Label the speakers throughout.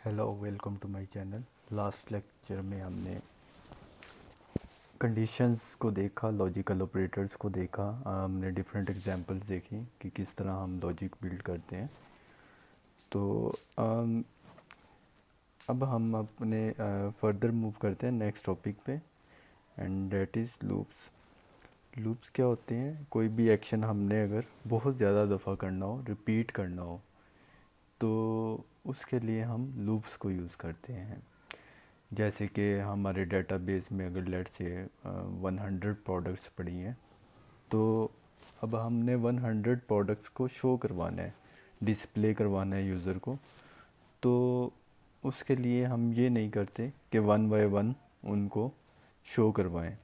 Speaker 1: Hello, welcome to my channel. Last lecture में हमने conditions को देखा, लॉजिकल ऑपरेटर्स को देखा। हमने डिफरेंट एग्जांपल्स देखी कि किस तरह हम लॉजिक बिल्ड करते हैं। तो अब हम अपने फर्दर मूव करते हैं नेक्स्ट टॉपिक पे, and that is loops. Loops क्या होते हैं? कोई भी एक्शन हमने अगर बहुत ज़्यादा दफ़ा करना हो, रिपीट करना हो, तो उसके लिए हम लूप्स को यूज़ करते हैं। जैसे कि हमारे डेटाबेस में अगर लेट से 100 प्रोडक्ट्स पड़ी हैं, तो अब हमने 100 प्रोडक्ट्स को शो करवाना है, डिस्प्ले करवाना है यूज़र को। तो उसके लिए हम ये नहीं करते कि वन बाय वन उनको शो करवाएं।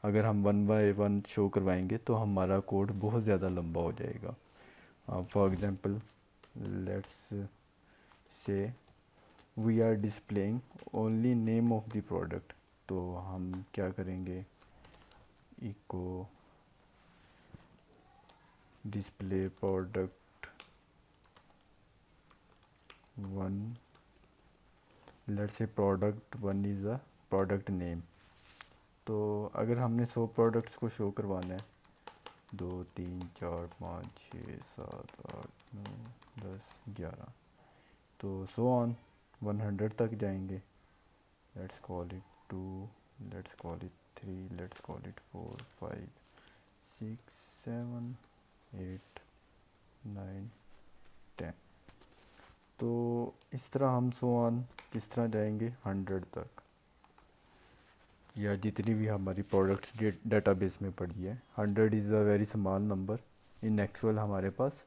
Speaker 1: अगर हम वन बाय वन शो करवाएंगे तो हमारा कोड बहुत ज़्यादा लंबा हो जाएगा। For example, let's say we are displaying only name of the product. तो हम क्या करेंगे, echo display product one, let's say product one is a product name. तो अगर हमने 100 प्रोडक्ट्स को शो करवाना है, 2 3 4 5 6 7 8 9 10 11, तो 100 ऑन 100 तक जाएंगे। Let's call it 2, let's call it 3, let's call it 4 5 6 7 8 9 10। तो इस तरह हम 100 ऑन किस तरह जाएंगे 100 तक, या जितनी भी हमारी प्रोडक्ट्स डेटाबेस में पड़ी है। 100 is a very small number. In actual हमारे पास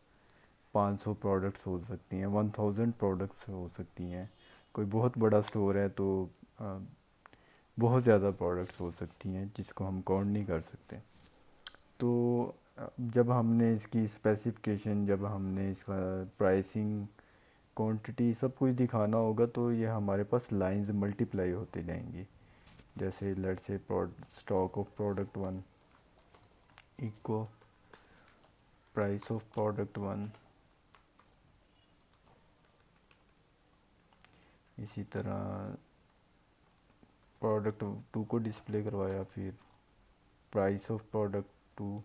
Speaker 1: 500 प्रोडक्ट्स हो सकती हैं, 1000 प्रोडक्ट्स हो सकती हैं। कोई बहुत बड़ा स्टोर है तो बहुत ज़्यादा प्रोडक्ट्स हो सकती हैं जिसको हम काउंट नहीं कर सकते। तो जब हमने इसकी स्पेसिफिकेशन, जब हमने इसका प्राइसिंग, क्वांटिटी सब कुछ दिखाना होगा, तो ये हमारे पास लाइंस मल्टीप्लाई होते जाएंगी। जैसे let's say stock of product one equal price of product one. इसी तरह प्रोडक्ट टू को डिस्प्ले करवाया, फिर प्राइस ऑफ प्रोडक्ट टू।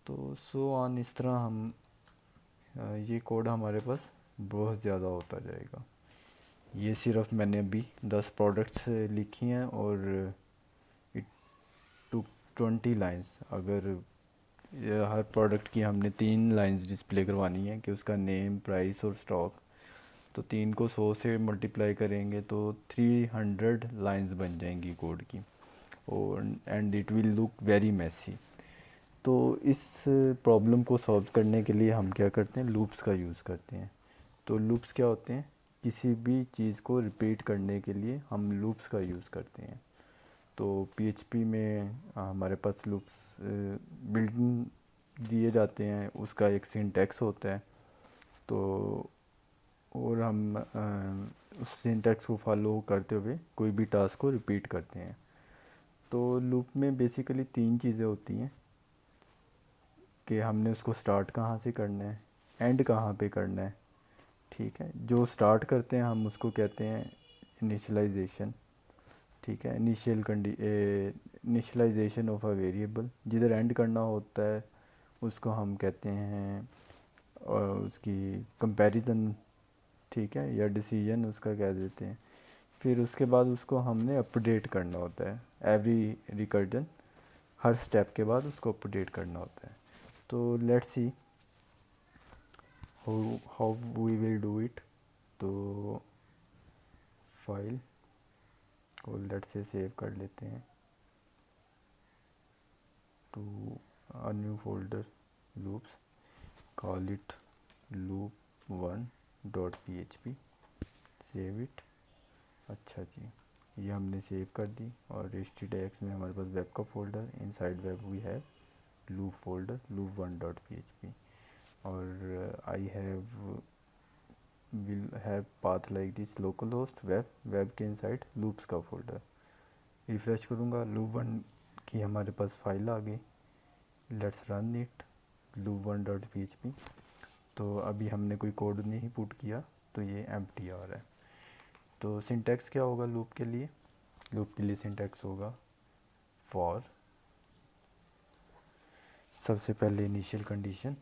Speaker 1: तो सो ऑन, इस तरह हम ये कोड हमारे पास बहुत ज़्यादा होता जाएगा। ये सिर्फ मैंने अभी 10 प्रोडक्ट्स लिखी हैं और इट टू 20 लाइंस। अगर हर प्रोडक्ट की हमने 3 लाइंस डिस्प्ले करवानी है कि उसका नेम, प्राइस और स्टॉक, तो 3 को 100 से मल्टीप्लाई करेंगे तो 300 लाइंस बन जाएंगी कोड की, और and it will look very messy. तो इस प्रॉब्लम को सॉल्व करने के लिए हम क्या करते हैं, लूप्स का यूज़ करते हैं। तो लूप्स क्या होते हैं? किसी भी चीज़ को रिपीट करने के लिए हम लूप्स का यूज़ करते हैं। तो पीएचपी में हमारे पास लूप्स बिल्ट दिए जाते हैं, उसका एक सिंटैक्स होता है। तो और हम उस सिंटैक्स को फॉलो करते हुए कोई भी टास्क को रिपीट करते हैं। तो लूप में बेसिकली 3 चीज़ें होती हैं कि हमने उसको स्टार्ट कहाँ से करना है, एंड कहाँ पे करना है। ठीक है, जो स्टार्ट करते हैं हम उसको कहते हैं इनिशियलाइजेशन। ठीक है, इनिशियलाइजेशन ऑफ अ वेरिएबल। जिधर एंड करना होता है उसको हम कहते हैं और उसकी कंपैरिजन, ठीक है, या डिसीजन उसका कह देते हैं। फिर उसके बाद उसको हमने अपडेट करना होता है, एवरी रिकर्जन, हर स्टेप के बाद उसको अपडेट करना होता है। तो let's see how we will do it. तो फाइल को लेट्स से सेव कर लेते हैं to a new folder, loops, call it loop 1.php, save it. अच्छा जी, ये हमने सेव कर दी, और htdocs में हमारे पास वेब का folder, inside web we have loop folder loop1.php, और I have will have path like this local host web के इनसाइड लूप्स का फोल्डर। रिफ्रेश करूँगा, loop1 की हमारे पास फाइल आ गई। Let's run it loop1.php। तो अभी हमने कोई कोड नहीं पुट किया, तो ये एम्प्टी आ रहा है। तो सिंटैक्स क्या होगा लूप के लिए? लूप के लिए सिंटैक्स होगा फॉर, सबसे पहले initial condition,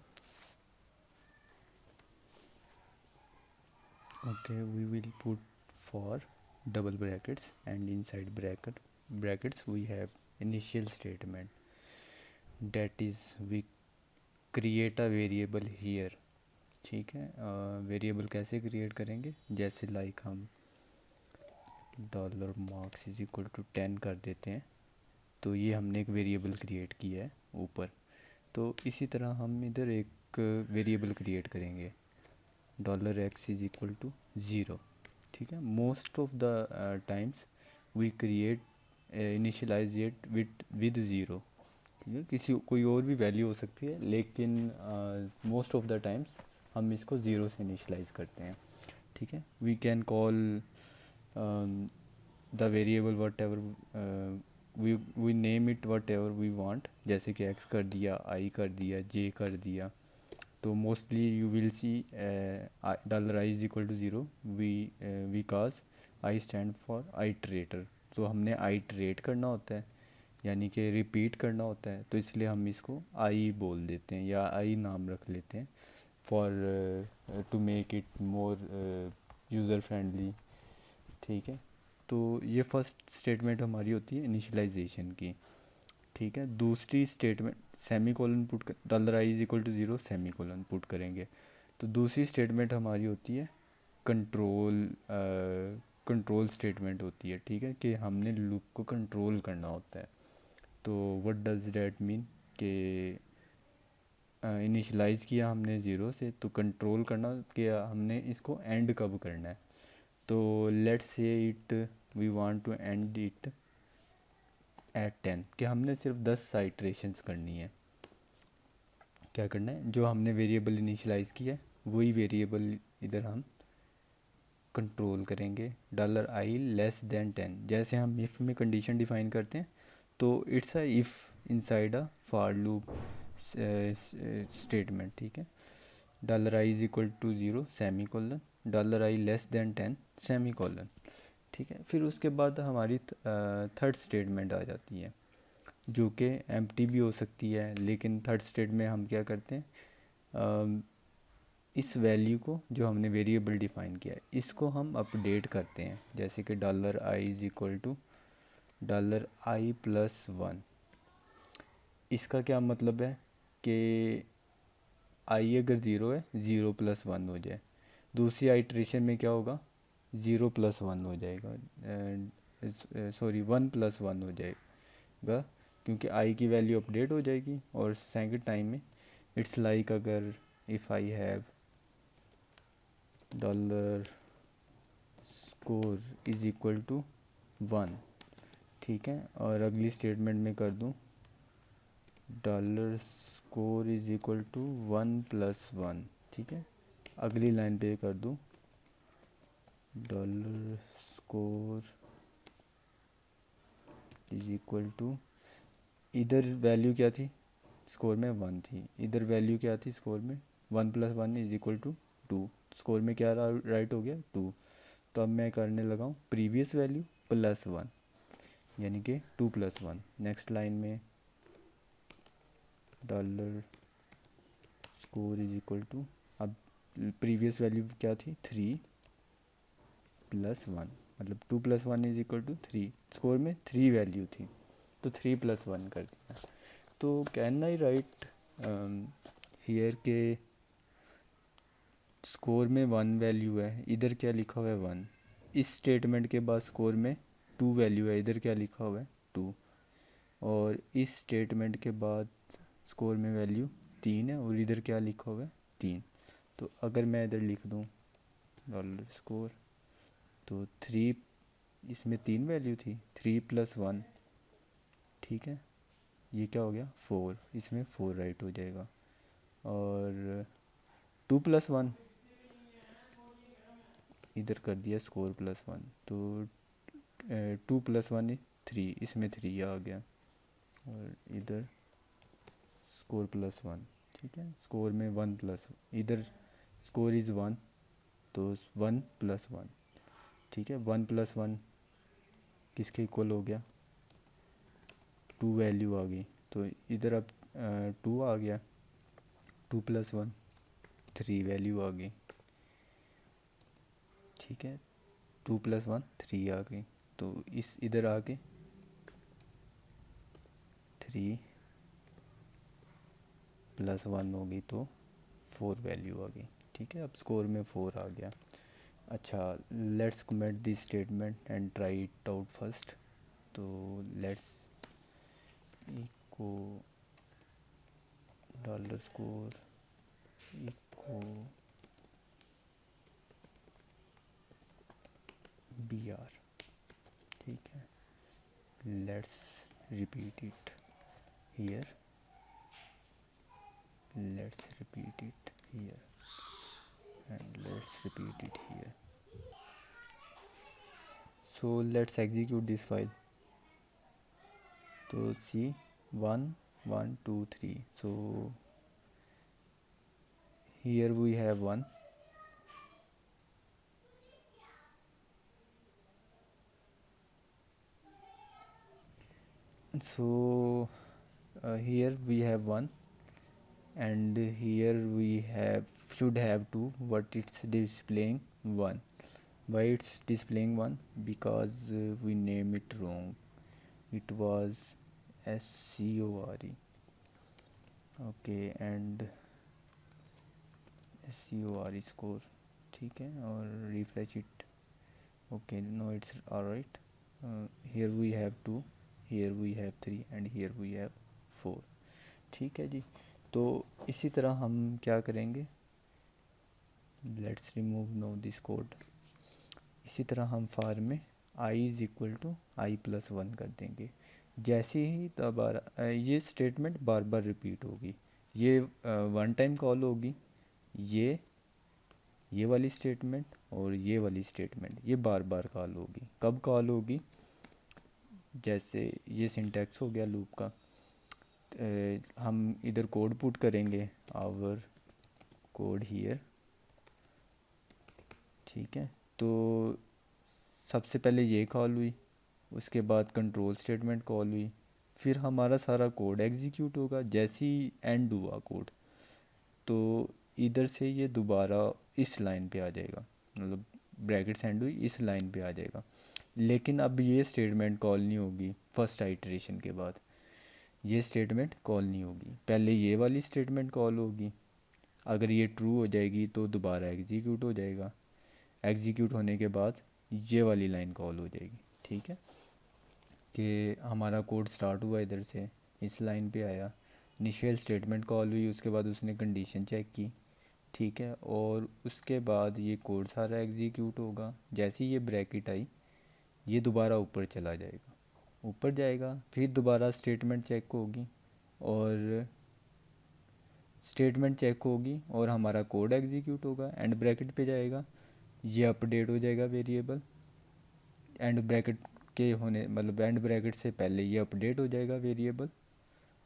Speaker 1: okay we will put for double brackets and inside brackets we have initial statement, that is we create a variable here। ठीक है, वेरिएबल कैसे क्रिएट करेंगे? जैसे लाइक हम $marks इज इक्वल टू 10 कर देते हैं, तो ये हमने एक वेरिएबल क्रिएट किया है ऊपर। तो इसी तरह हम इधर एक वेरिएबल क्रिएट करेंगे $x इज इक्वल टू 0। ठीक है, most of the times we create initialize it with 0। ठीक है, किसी कोई और भी वैल्यू हो सकती है, लेकिन मोस्ट ऑफ द टाइम्स हम इसको 0 से इनिशियलाइज करते हैं। ठीक है, we can call the variable whatever we name it whatever we want, जैसे कि x कर दिया, i कर दिया, j कर दिया। तो mostly you will see $i is equal to 0 because i stand for iterator. तो हमने आइट्रेट करना होता है, यानी कि रिपीट करना होता है, तो इसलिए हम इसको i बोल देते हैं या i नाम रख लेते हैं for to make it more user friendly. ठीक है, तो ये फर्स्ट स्टेटमेंट हमारी होती है इनिशियलाइजेशन की। ठीक है, दूसरी स्टेटमेंट सेमी कोलन पुट कर $i is equal to 0 semicolon put करेंगे। तो दूसरी स्टेटमेंट हमारी होती है कंट्रोल स्टेटमेंट होती है। ठीक है, कि हमने लूप को कंट्रोल करना होता है। तो व्हाट डज दैट मीन कि इनिशियलाइज़ किया हमने 0 से, तो कंट्रोल करना कि हमने इसको एंड कब करना है। तो let's say it we want to end it at 10, कि हमने सिर्फ 10 आइट्रेशंस करनी है। क्या करना है, जो हमने वेरिएबल इनिशियलाइज़ किया है वही वेरिएबल इधर हम कंट्रोल करेंगे $i लेस देन 10। जैसे हम इफ़ में कंडीशन डिफाइन करते हैं, तो it's a if inside a for loop statement. ठीक है, $i is equal to 0 semicolon, $i less than 10 semicolon. ठीक है, फिर उसके बाद हमारी थर्ड स्टेटमेंट आ जाती है, जो कि एम्प्टी भी हो सकती है, लेकिन थर्ड स्टेट में हम क्या करते हैं, इस वैल्यू को जो हमने वेरिएबल डिफाइन किया है इसको हम अपडेट करते हैं। जैसे कि $i is equal to $i plus 1। इसका क्या मतलब है कि i अगर 0 है, 0 प्लस 1 हो जाए। दूसरी आइट्रेशन में क्या होगा, 0 प्लस 1 हो जाएगा, सॉरी 1 प्लस 1 हो जाएगा, क्योंकि i की वैल्यू अपडेट हो जाएगी। और सेकंड टाइम में इट्स लाइक अगर if I have $score is equal to 1। ठीक है, और अगली स्टेटमेंट में कर दूँ $score is equal to 1 plus 1। ठीक है, अगली लाइन पे कर दूँ $score इज इक्वल टू, इधर वैल्यू क्या थी स्कोर में 1 थी, इधर वैल्यू क्या थी स्कोर में 1 plus 1 is equal to 2। Score में क्या राइट हो गया 2। तो अब मैं करने लगा हूँ प्रीवियस वैल्यू प्लस 1, यानी कि 2 प्लस 1। नेक्स्ट लाइन में $score इज इक्वल टू, अब प्रीवियस वैल्यू क्या थी 3 प्लस 1, मतलब 2 plus 1 is equal to 3। Score में 3 वैल्यू थी, तो 3 प्लस 1 कर दिया। तो कैन आई राइट हियर के स्कोर में 1 वैल्यू है, इधर क्या लिखा हुआ है 1। इस स्टेटमेंट के बाद स्कोर में 2 वैल्यू है, इधर क्या लिखा हुआ है 2। और इस स्टेटमेंट के बाद स्कोर में वैल्यू 3 है, और इधर क्या लिखा हुआ है 3। तो अगर मैं इधर लिख दूँ $score, तो 3, इसमें 3 वैल्यू थी, 3 प्लस 1। ठीक है, ये क्या हो गया 4, इसमें 4 राइट हो जाएगा। और 2 प्लस 1 इधर कर दिया स्कोर प्लस 1, तो 2 प्लस 1 3, इसमें 3 आ गया। और इधर स्कोर प्लस 1। ठीक है, स्कोर में 1 प्लस, इधर स्कोर इज़ 1 तो 1+1, ठीक है। 1+1 किसके इक्वल हो गया, 2 वैल्यू आ गई, तो इधर अब 2 आ गया, 2+1 3 वैल्यू आ गई, ठीक है। 2+1 3 आ गई, तो इस इधर आके 3+1 होगी तो 4 वैल्यू आ गई, ठीक है। अब स्कोर में 4 आ गया। अच्छा, let's comment this statement and try it out first. तो let's echo dollar score echo BR, ठीक है। Let's repeat it here, let's repeat it here and let's repeat it here. So let's execute this file. So see 1 1 2 3, so here we have 1, so here we have 1 and here we have should have 2, but it's displaying 1. Why it's displaying 1? Because we name it wrong. It was SCORE, okay, and SCORE score, ठीक है। और refresh it, okay, no, it's alright. Here we have 2, here we have 3 and here we have 4, ठीक है जी। तो इसी तरह हम क्या करेंगे, let's remove no this code. इसी तरह हम फार में i=i+1 कर देंगे। जैसे ही दोबारा ये स्टेटमेंट बार बार रिपीट होगी, ये वन टाइम कॉल होगी, ये वाली स्टेटमेंट और ये वाली स्टेटमेंट ये बार बार कॉल होगी। कब कॉल होगी, जैसे ये सिंटैक्स हो गया लूप का, हम इधर कोड पुट करेंगे, आवर कोड हियर, ठीक है। तो सबसे पहले ये कॉल हुई, उसके बाद कंट्रोल स्टेटमेंट कॉल हुई, फिर हमारा सारा कोड एग्जीक्यूट होगा। जैसे ही एंड हुआ कोड, तो इधर से ये दोबारा इस लाइन पे आ जाएगा, मतलब ब्रैकेट्स एंड हुई इस लाइन पे आ जाएगा। लेकिन अब ये स्टेटमेंट कॉल नहीं होगी फर्स्ट आइटरेशन के बाद, ये स्टेटमेंट कॉल नहीं होगी, पहले ये वाली स्टेटमेंट कॉल होगी। अगर ये ट्रू हो जाएगी तो दोबारा एग्जीक्यूट हो जाएगा, एग्जीक्यूट होने के बाद ये वाली लाइन कॉल हो जाएगी, ठीक है। कि हमारा कोड स्टार्ट हुआ इधर से, इस लाइन पे आया, इनिशियल स्टेटमेंट कॉल हुई, उसके बाद उसने कंडीशन चेक की, ठीक है। और उसके बाद ये कोड सारा एग्जीक्यूट होगा। जैसे ही ये ब्रैकेट आई, ये दोबारा ऊपर चला जाएगा, ऊपर जाएगा, फिर दोबारा स्टेटमेंट चेक होगी और स्टेटमेंट चेक होगी और हमारा कोड एग्जीक्यूट होगा, एंड ब्रैकेट पे जाएगा, ये अपडेट हो जाएगा वेरिएबल, एंड ब्रैकेट के होने मतलब एंड ब्रैकेट से पहले ये अपडेट हो जाएगा वेरिएबल,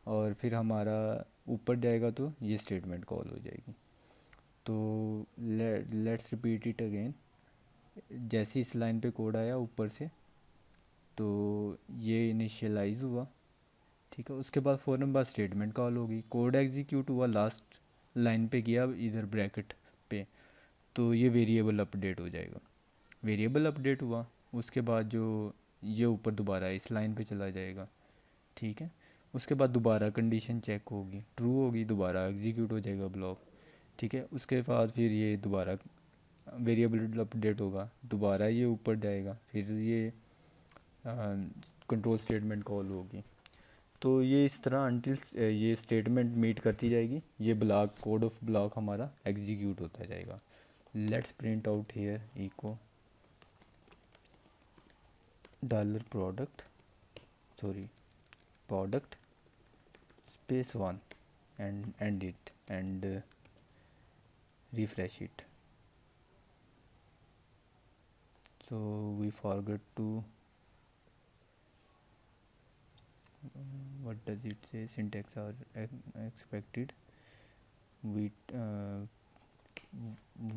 Speaker 1: और फिर हमारा ऊपर जाएगा तो ये स्टेटमेंट कॉल हो जाएगी। तो लेट्स रिपीट इट अगेन। जैसे इस लाइन पे कोड आया ऊपर से, तो ये इनिशियलाइज हुआ, ठीक है। उसके बाद फ़ौरन बाद स्टेटमेंट कॉल होगी, कोड एग्जीक्यूट हुआ, लास्ट लाइन पे गया इधर ब्रैकेट पे, तो ये वेरिएबल अपडेट हो जाएगा। वेरिएबल अपडेट हुआ, उसके बाद जो ये ऊपर दोबारा इस लाइन पे चला जाएगा, ठीक है। उसके बाद दोबारा कंडीशन चेक होगी, ट्रू होगी, दोबारा एग्जीक्यूट हो जाएगा ब्लॉक, ठीक है। उसके बाद फिर ये दोबारा वेरिएबल अपडेट होगा, दोबारा ये ऊपर जाएगा, फिर ये कंट्रोल स्टेटमेंट कॉल होगी। तो ये इस तरह अनटिल ये स्टेटमेंट मीट करती जाएगी, ये ब्लॉक कोड ऑफ ब्लॉक हमारा एग्जीक्यूट होता जाएगा। Let's print out here echo dollar product space 1 and end it and refresh it. So we forgot to what does it say, syntax are expected, we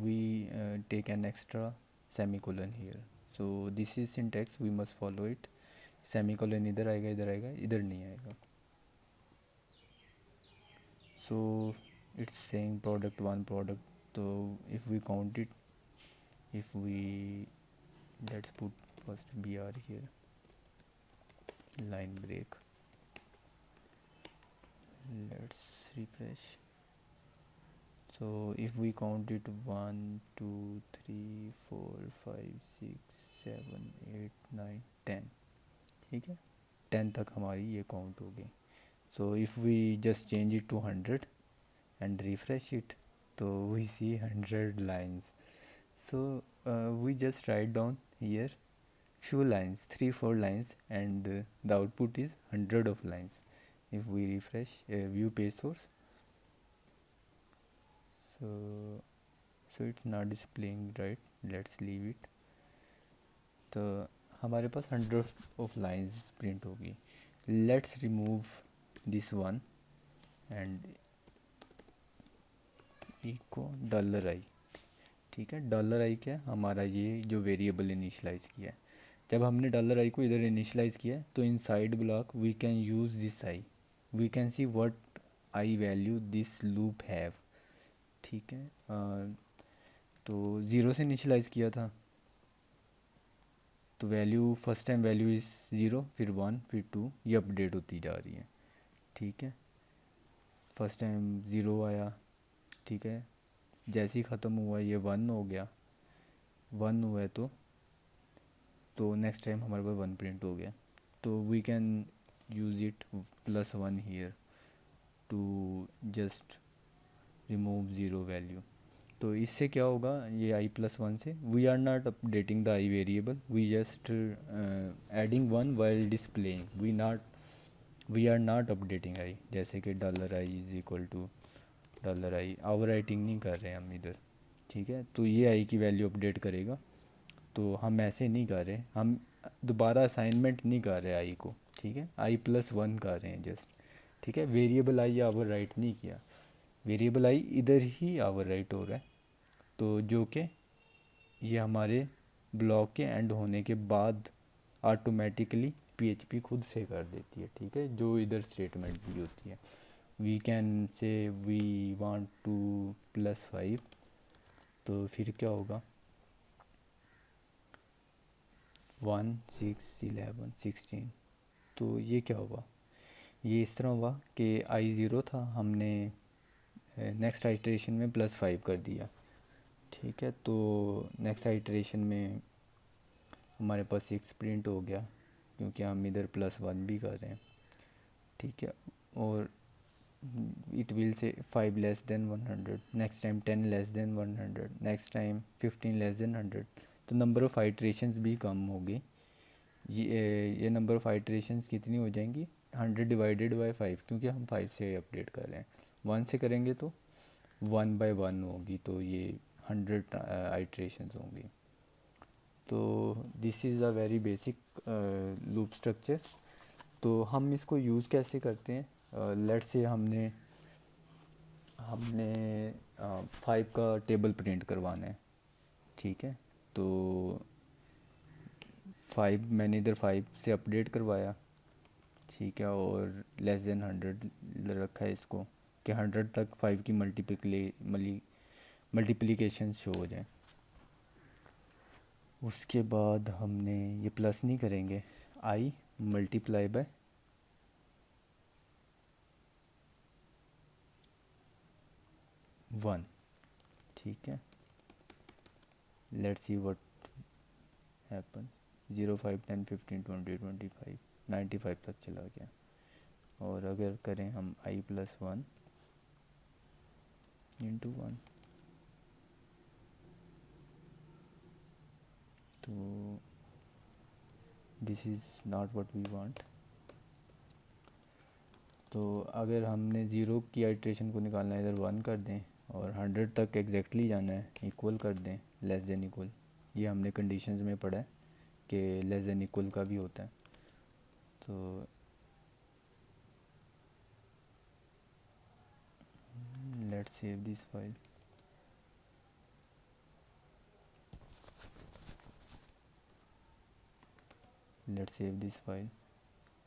Speaker 1: we take an extra semicolon here. So this is syntax, we must follow it. Semicolon इधर आएगा, इधर आएगा, इधर नहीं आएगा. So it's saying product 1 product. So if we count it, if we, let's put first br here, line break, let's refresh. So if we count it 1 2 3 4 5 6 7 8 9 10, ठीक है, 10 तक हमारी ये काउंट हो गई. So if we just change it to 100 and refresh it, so we see 100 lines. So we just write down here few lines, 3-4 lines, and the output is 100 of lines. If we refresh view page source, so it's not displaying right, let's leave it. तो हमारे पास 100 of lines print होगी. Let's remove this one and echo $i. ठीक है, $i क्या है, हमारा ये जो वेरिएबल इनिशलाइज किया है. जब हमने $i को इधर इनिशलाइज किया है, तो inside block we can use this I, we can see what I value this loop have. ठीक है, तो 0 से इनिशलाइज किया था, तो value first time value is 0, फिर 1, फिर 2, ये अपडेट होती जा रही है. ठीक है, फर्स्ट टाइम 0 आया, ठीक है, जैसे ही ख़त्म हुआ ये 1 हो गया, 1 हुआ है तो नेक्स्ट टाइम हमारे पास 1 प्रिंट हो गया. तो we can use it +1 here to just remove 0 value. तो इससे क्या होगा, ये i+1 से we are not updating the i variable, we just adding 1 while displaying, we are not updating i. जैसे कि $i $i ओवर राइटिंग नहीं कर रहे हैं हम इधर. ठीक है, तो ये आई की वैल्यू अपडेट करेगा. तो हम ऐसे नहीं कर रहे, हम दोबारा असाइनमेंट नहीं कर रहे आई को. ठीक है, i+1 कर रहे हैं जस्ट. ठीक है, वेरिएबल आई ओवर राइट नहीं किया, वेरिएबल आई इधर ही ओवर राइट हो रहा है. तो जो कि ये हमारे ब्लॉक के एंड होने के बाद ऑटोमेटिकली PHP खुद से कर देती है. ठीक है, जो इधर स्टेटमेंट दी होती है, we can say we want to +5, तो फिर क्या होगा 1 6 11 16. तो ये क्या हुआ, ये इस तरह हुआ कि i0 था, हमने नेक्स्ट आइटरेशन में +5 कर दिया. ठीक है, तो नेक्स्ट आइटरेशन में हमारे पास 6 प्रिंट हो गया, क्योंकि हम इधर +1 भी कर रहे हैं. ठीक है, और it will say 5 less than 100, next time 10 less than 100, next time 15 less than 100. तो नंबर ऑफ़ आइट्रेशंस भी कम होगी. ये नंबर ऑफ़ आइट्रेशंस कितनी हो जाएंगी, 100 डिवाइडेड बाय 5, क्योंकि हम 5 से अपडेट कर रहे हैं. 1 से करेंगे तो 1/1 होगी, तो ये 100 आइट्रेशंस होंगी. तो this is a very basic loop structure. तो हम इसको यूज़ कैसे करते हैं, लेट्स से हमने 5 का टेबल प्रिंट करवाना है. ठीक है, तो 5 मैंने इधर 5 से अपडेट करवाया. ठीक है, और लेस देन 100 रखा है इसको, कि 100 तक 5 की मल्टीप्लिकेशन शो हो जाए. उसके बाद हमने ये प्लस नहीं करेंगे, i मल्टीप्लाई बाय 1. ठीक है, लेट्स सी व्हाट हैपन्स. 0 5 10 15 20 25 95 तक चला गया. और अगर करें हम i+1 इंटू 1, तो this is not what we want. तो अगर हमने 0 की आइट्रेशन को निकालना है, इधर 1 कर दें, और 100 तक एग्जैक्टली जाना है, इक्वल कर दें, लेस देन इक्वल. ये हमने कंडीशंस में पढ़ा है कि लेस देन इक्वल का भी होता है. तो let's save this file. Let's save this file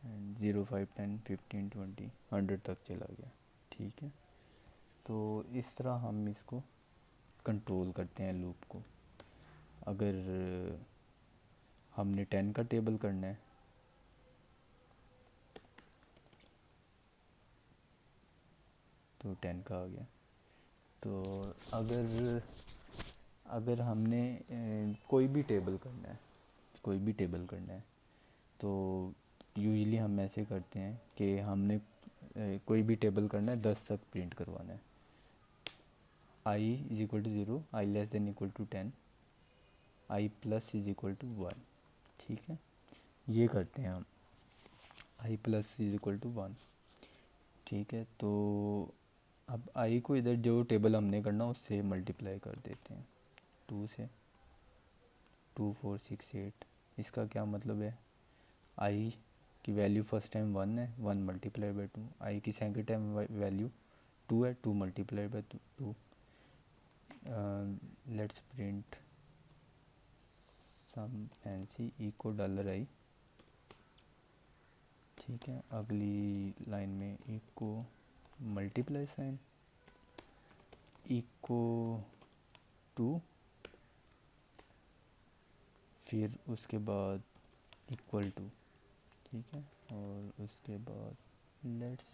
Speaker 1: and 0 5 10 15 20 100 तक चला गया। ठीक है, तो इस तरह हम इसको कंट्रोल करते हैं लूप को। अगर हमने 10 का टेबल करना है तो 10 का आ गया। तो अगर हमने कोई भी टेबल करना है तो यूजुअली हम ऐसे करते हैं कि हमने कोई भी टेबल करना है 10 तक प्रिंट करवाना है। i is equal to 0, i less than equal to 10, i plus is equal to 1। ठीक है, ये करते हैं हम, i plus is equal to 1। ठीक है, तो अब i को इधर जो टेबल हमने करना उससे मल्टीप्लाई कर देते हैं 2 से, 2 4 6 8। इसका क्या मतलब है, i की वैल्यू फर्स्ट टाइम 1 है, 1 मल्टीप्लाई बाई 2। i की सेकंड टाइम वैल्यू 2 है, 2 multiply by 2। Let's print some fancy echo $i। ठीक है, अगली लाइन में इको मल्टीप्लाई साइन इको 2, फिर उसके बाद इक्वल टू। ठीक है, और उसके बाद let's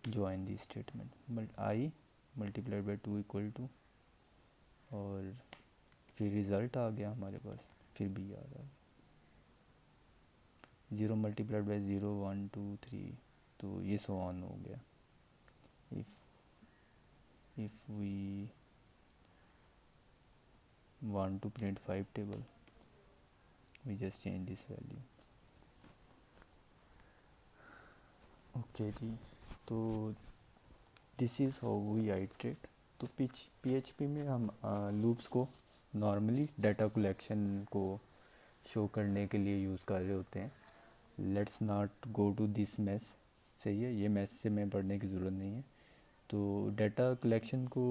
Speaker 1: join the statement, i multiplied by 2 equal to, और फिर रिज़ल्ट आ गया हमारे पास, फिर भी आ रहा है 0 मल्टीप्लाइड बाई 0 1 2 3, तो ये सो ऑन हो गया। If we want to print 5 table, we just change this value। Okay जी, तो this is how we iterate. तो PHP में हम लूप्स को नॉर्मली डाटा कलेक्शन को शो करने के लिए यूज़ कर रहे होते हैं। Let's not go to this mess. सही है, ये मैस से मैं पढ़ने की ज़रूरत नहीं है। तो डाटा कलेक्शन को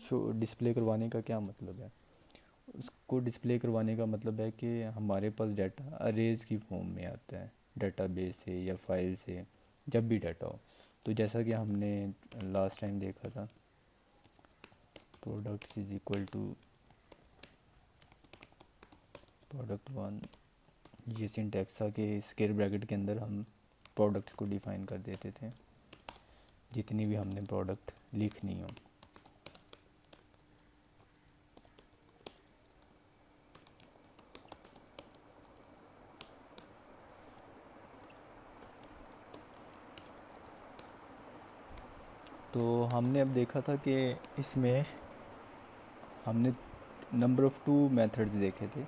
Speaker 1: शो डिस्प्ले करवाने का क्या मतलब है, उसको डिस्प्ले करवाने का मतलब है कि हमारे पास डाटा अरेज की फॉर्म में आता है, डाटाबेस से या फाइल से, जब भी डाटा हो। तो जैसा कि हमने लास्ट टाइम देखा था, products is equal to product 1, ये सिंटैक्स था कि स्क्वायर ब्रैकेट के अंदर हम प्रोडक्ट्स को डिफ़ाइन कर देते थे जितनी भी हमने प्रोडक्ट लिखनी हो। तो हमने अब देखा था कि इसमें हमने नंबर ऑफ़ 2 मेथड्स देखे थे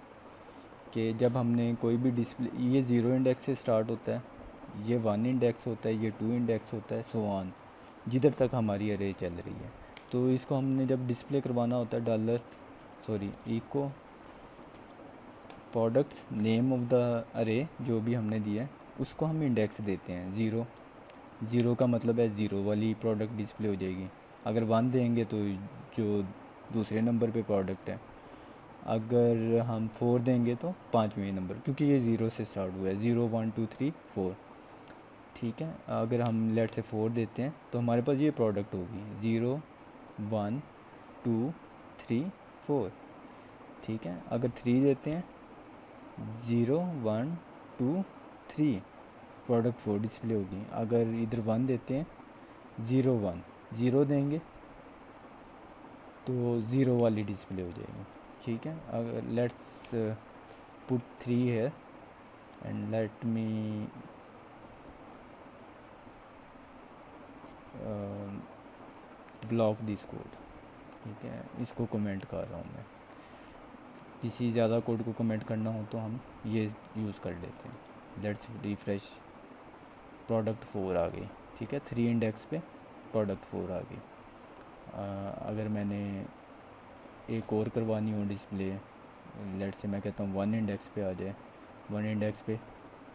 Speaker 1: कि जब हमने कोई भी डिस्प्ले, ये 0 इंडेक्स से स्टार्ट होता है, ये 1 इंडेक्स होता है, ये 2 इंडेक्स होता है, सो ऑन, जिधर तक हमारी अरे चल रही है। तो इसको हमने जब डिस्प्ले करवाना होता है echo products name of the array जो भी हमने दिया है उसको हम इंडेक्स देते हैं 0 का मतलब है 0 वाली प्रोडक्ट डिस्प्ले हो जाएगी। अगर 1 देंगे तो जो दूसरे नंबर पे प्रोडक्ट है, अगर हम 4 देंगे तो 5वें नंबर, क्योंकि ये 0 से स्टार्ट हुआ है, 0 1 2 3 4। ठीक है, अगर हम लेट से 4 देते हैं तो हमारे पास ये प्रोडक्ट होगी 0 1 2 3 4। ठीक है, अगर 3 देते हैं 0 1 2 3, प्रोडक्ट 4 डिस्प्ले होगी। अगर इधर 1 देते हैं 0 1, 0 देंगे तो 0 वाली डिस्प्ले हो जाएगी। ठीक है, अगर लेट्स पुट 3 है and let me block this code. ठीक है, इसको कमेंट कर रहा हूँ मैं। किसी ज़्यादा कोड को कमेंट करना हो तो हम ये यूज़ कर लेते हैं। लेट्स रिफ्रेश, प्रोडक्ट 4 आ गई। ठीक है, 3 इंडेक्स पे प्रोडक्ट 4 आ गई। अगर मैंने एक और करवानी हो डिस्प्ले, लेट्स से मैं कहता हूँ 1 इंडेक्स पे आ जाए, 1 इंडेक्स पे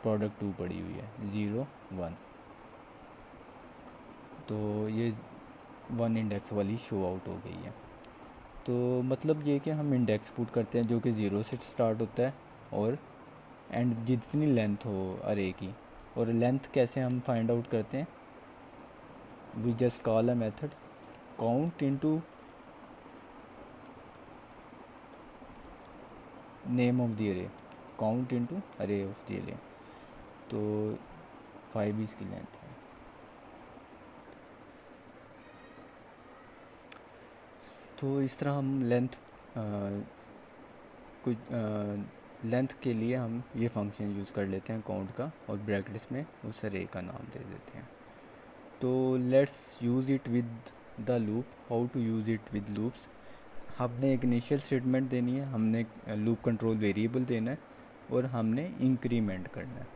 Speaker 1: प्रोडक्ट 2 पड़ी हुई है 0 1, तो ये 1 इंडेक्स वाली शो आउट हो गई है। तो मतलब ये कि हम इंडेक्स पुट करते हैं जो कि 0 से स्टार्ट होता है और एंड जितनी लेंथ हो अरे की। और लेंथ कैसे हम फाइंड आउट करते हैं, we just call a method count into name of the array, count into array of the array. तो 5 इसकी लेंथ है। तो इस तरह हम लेंथ कुछ लेंथ के लिए हम ये फंक्शन यूज़ कर लेते हैं काउंट का, और ब्रैकेट्स में उस अरे का नाम दे देते हैं। तो let's use it with the loop. How to use it with loops, हमने एक इनिशियल स्टेटमेंट देनी है, हमने लूप कंट्रोल वेरिएबल देना है, और हमने इंक्रीमेंट करना है।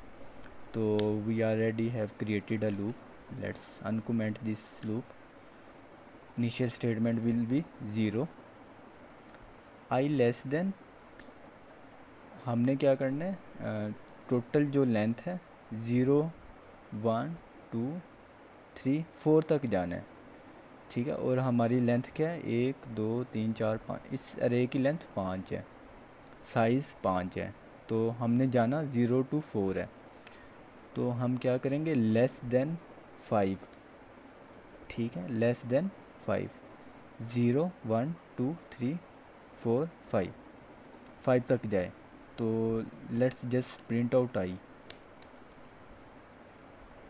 Speaker 1: तो we already have created a loop. Let's uncomment this loop. Initial statement will be 0. I less than, हमने क्या करना है, टोटल जो लेंथ है 0 1 2 3 4 तक जाना है, ठीक है। और हमारी लेंथ क्या है, 1 2 3 4 5, इस अरे की लेंथ 5 है, साइज़ 5 है। तो हमने जाना 0 to 4 है। तो हम क्या करेंगे, लेस देन 5, ठीक है, लेस देन 5, 0 1 2 3 4 5 तक जाए। तो let's just print out I.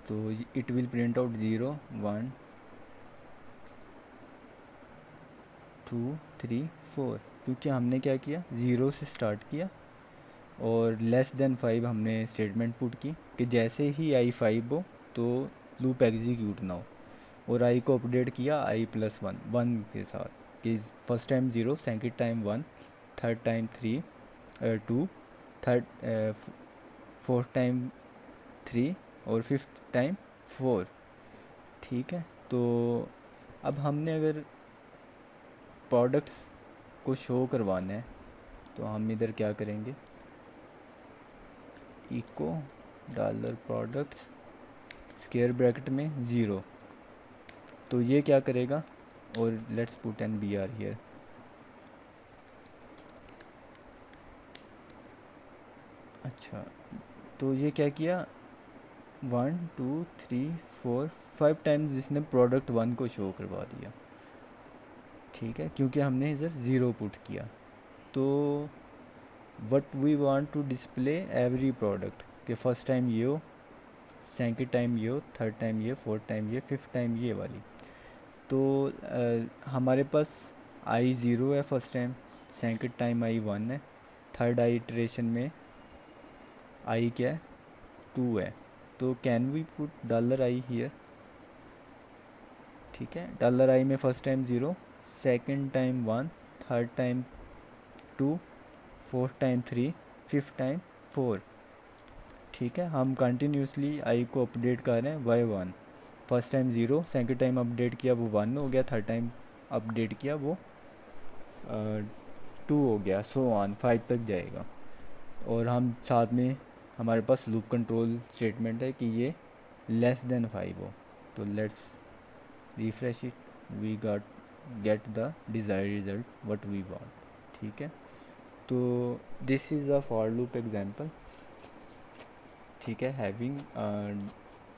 Speaker 1: तो इट विल प्रिंट आउट 0 1 2 3 4, क्योंकि हमने क्या किया, 0 से स्टार्ट किया और लेस देन 5 हमने स्टेटमेंट पुट की कि जैसे ही आई 5 हो तो लूप एग्जीक्यूट ना हो। और आई को अपडेट किया आई प्लस 1 1 के साथ, कि first time 0, second time 1, third time 3 2, third fourth time 3, और फिफ्थ टाइम 4, ठीक है। तो अब हमने अगर प्रोडक्ट्स को शो करवाना है तो हम इधर क्या करेंगे, echo dollar products square bracket में 0। तो ये क्या करेगा, और let's put N B R here. अच्छा, तो ये क्या किया, 1 2 3 4 5 टाइम्स इसने प्रोडक्ट 1 को शो करवा दिया, ठीक है, क्योंकि हमने इधर 0 पुट किया। तो what we want to display every product, कि फर्स्ट टाइम ये हो, सेकंड टाइम ये हो, थर्ड टाइम ये, फोर्थ टाइम ये, फिफ्थ टाइम ये वाली। तो हमारे पास आई 0 है first time, second time I 1 है, थर्ड आई इटरेशन में आई क्या है, 2 है। तो can we put dollar I here, ठीक है। डॉलर आई में first time 0, second time 1, third time 2, fourth time 3, fifth time 4, ठीक है। हम कंटिन्यूसली आई को अपडेट कर रहे हैं by 1। First time 0, second time update किया वो 1 हो गया, थर्ड टाइम अपडेट किया वो 2 हो गया, सो ऑन 5 तक जाएगा। और हम साथ में हमारे पास लूप कंट्रोल स्टेटमेंट है कि ये लेस देन 5 हो। तो let's refresh it, we got get the desired result what we want, ठीक है। तो this is a for loop example, ठीक है, having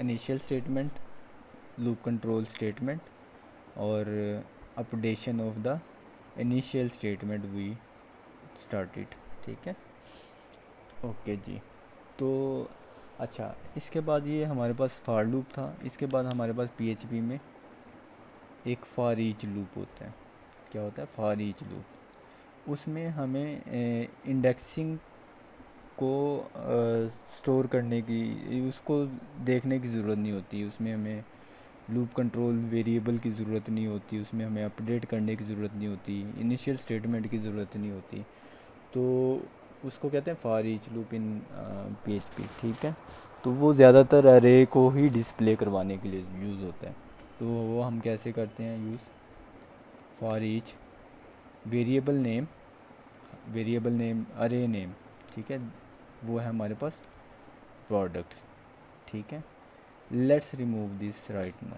Speaker 1: initial statement, loop control statement, और updation of the initial statement we started, ठीक है। Okay जी। तो अच्छा, इसके बाद ये हमारे पास फॉर लूप था। इसके बाद हमारे पास पीएचपी में एक फॉर ईच लूप होता है। क्या होता है, फॉर ईच लूप। उसमें हमें इंडेक्सिंग को स्टोर करने की, उसको देखने की ज़रूरत नहीं होती। उसमें हमें लूप कंट्रोल वेरिएबल की ज़रूरत नहीं होती, उसमें हमें अपडेट करने की ज़रूरत नहीं होती, इनिशियल स्टेटमेंट की ज़रूरत नहीं होती। तो उसको कहते हैं for each loop in PHP, ठीक है। तो वो ज़्यादातर अरे को ही डिस्प्ले करवाने के लिए यूज़ होता है। तो वो हम कैसे करते हैं use, for each variable name अरे नेम, ठीक है, वो है हमारे पास प्रोडक्ट्स, ठीक है। Let's remove this right now,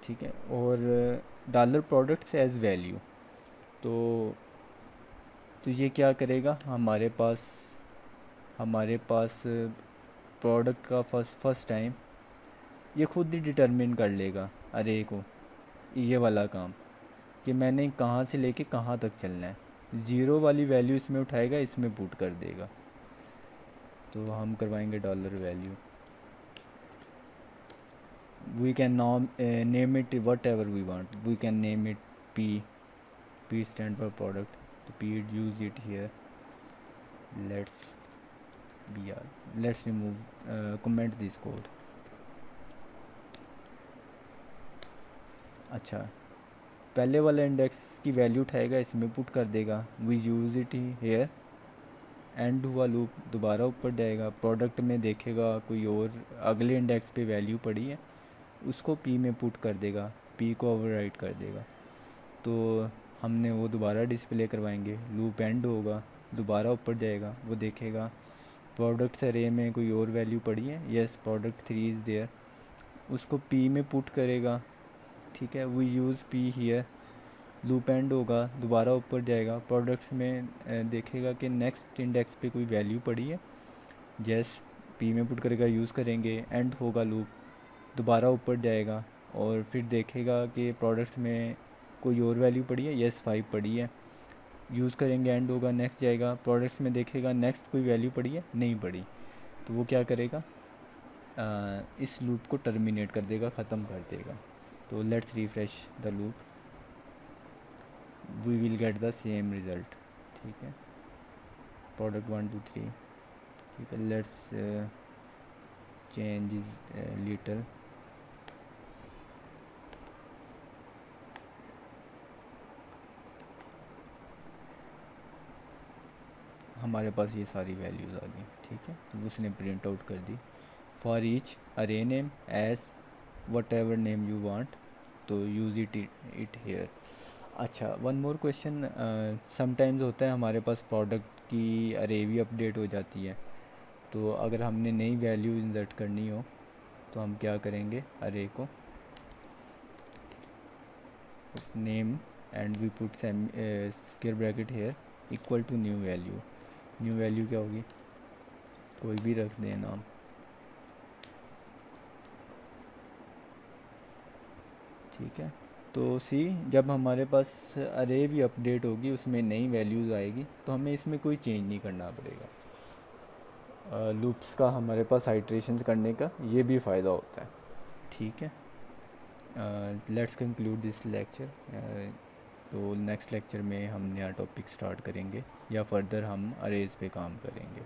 Speaker 1: ठीक है। और डॉलर प्रोडक्ट्स एज वैल्यू, तो तो ये क्या करेगा, हमारे पास प्रोडक्ट का फर्स्ट टाइम ये खुद ही डिटरमिन कर लेगा अरे को, ये वाला काम कि मैंने कहाँ से लेके कहाँ तक चलना है। ज़ीरो वाली वैल्यू इसमें उठाएगा, इसमें पुट कर देगा। तो हम करवाएंगे dollar value. We can name it whatever we want, we can name it P stand for product, तो P use it here. Let's let's remove comment this code। अच्छा, पहले वाला इंडेक्स की वैल्यू उठाएगा, इसमें पुट कर देगा, we use it here. End हुआ लूप, दोबारा ऊपर जाएगा, प्रोडक्ट में देखेगा कोई और अगले इंडेक्स पे वैल्यू पड़ी है, उसको P में पुट कर देगा, P को ओवरराइट कर देगा। तो हमने वो दोबारा डिस्प्ले करवाएंगे, लूप एंड होगा, दोबारा ऊपर जाएगा, वो देखेगा प्रोडक्ट्स अरे में कोई और वैल्यू पड़ी है, यस प्रोडक्ट 3 इज़ देयर, उसको P में पुट करेगा। ठीक है, we use P here, loop end होगा, दोबारा ऊपर जाएगा, प्रोडक्ट्स में देखेगा कि नेक्स्ट इंडेक्स पे कोई वैल्यू पड़ी है, यस P में पुट करेगा, यूज़ करेंगे, एंड होगा लूप, दोबारा ऊपर जाएगा और फिर देखेगा कि प्रोडक्ट्स में कोई और वैल्यू पड़ी है, यस 5 पड़ी है, यूज़ करेंगे, एंड होगा, नेक्स्ट जाएगा, प्रोडक्ट्स में देखेगा नेक्स्ट कोई वैल्यू पड़ी है, नहीं पड़ी, तो वो क्या करेगा, इस लूप को टर्मिनेट कर देगा, ख़त्म कर देगा। तो let's refresh the loop, we will get the same result. ठीक है, प्रोडक्ट 1 2 3। ठीक है, लेट्स चेंज इज लिटल। हमारे पास ये सारी वैल्यूज़ आ गई। ठीक है, तो उसने प्रिंट आउट कर दी, for each array name as whatever name you want, तो यूज़ इट हेयर। अच्छा, वन मोर क्वेश्चन, समटाइम्स होता है हमारे पास प्रोडक्ट की अरे भी अपडेट हो जाती है, तो अगर हमने नई वैल्यू इंसर्ट करनी हो तो हम क्या करेंगे, अरे को name and we put square bracket here equal to new value. New value क्या होगी, कोई भी रख दें नाम। ठीक है, तो सी जब हमारे पास अरे भी अपडेट होगी, उसमें नई वैल्यूज़ आएगी, तो हमें इसमें कोई चेंज नहीं करना पड़ेगा। लूप्स का हमारे पास आइट्रेशंस करने का ये भी फ़ायदा होता है। ठीक है, लेट्स कंक्लूड दिस लेक्चर। तो नेक्स्ट लेक्चर में हम नया टॉपिक स्टार्ट करेंगे या फर्दर हम अरेज पे काम करेंगे।